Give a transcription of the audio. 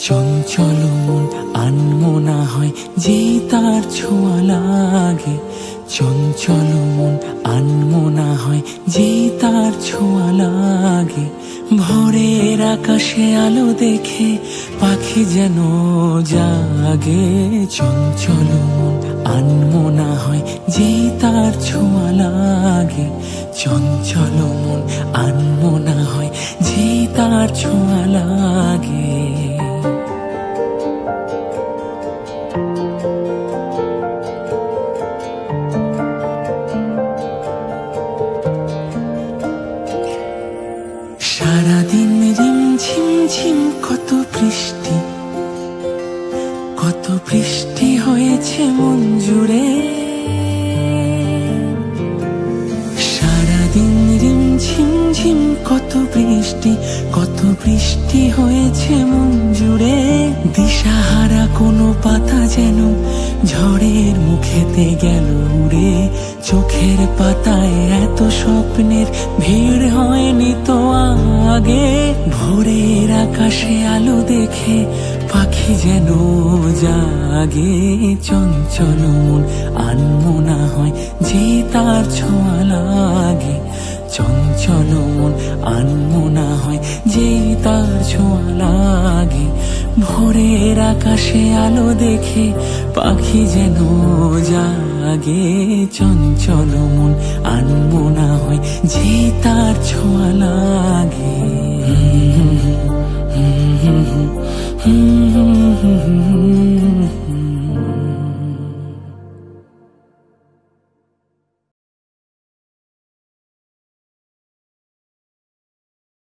চঞ্চল মন আনমনা হয় যেই তার ছোঁয়া লাগে। চঞ্চল মন আনমনা হয় যেই তার ছোঁয়া লাগে। ভোরের আকাশে আলো দেখে পাখি যেন জাগে। চঞ্চল মন আনমনা হয় যেই তার ছোঁয়া লাগে। চঞ্চল মন আনমনা হয় যেই তার ছোঁয়া লাগে। সারাদিন ঝিম ঝিম কত বৃষ্টি, কত বৃষ্টি হয়েছে মন জুড়ে। সারাদিন ঝিম ঝিম কত বৃষ্টি, কত বৃষ্টি হয়েছে মন জুড়ে। দিশাহারা কোনো পাতা যেন ঝড়ের মুখেতে গেল উড়ে। চোখের পাতায় এত স্বপ্নের ভিড় হয়নি তো আগে। ভোরের আকাশে আলো দেখে পাখি যেন জাগে। চঞ্চল মন আনমনা হয় যে তার ছোঁয়া লাগে। চঞ্চল মন আনমনা হয় যে তার ছোঁয়া লাগে। ভোরের আকাশে আলো দেখে পাখি যেন জাগে। চঞ্চল মন আনমনা হয় যে তার ছোঁয়া লাগে।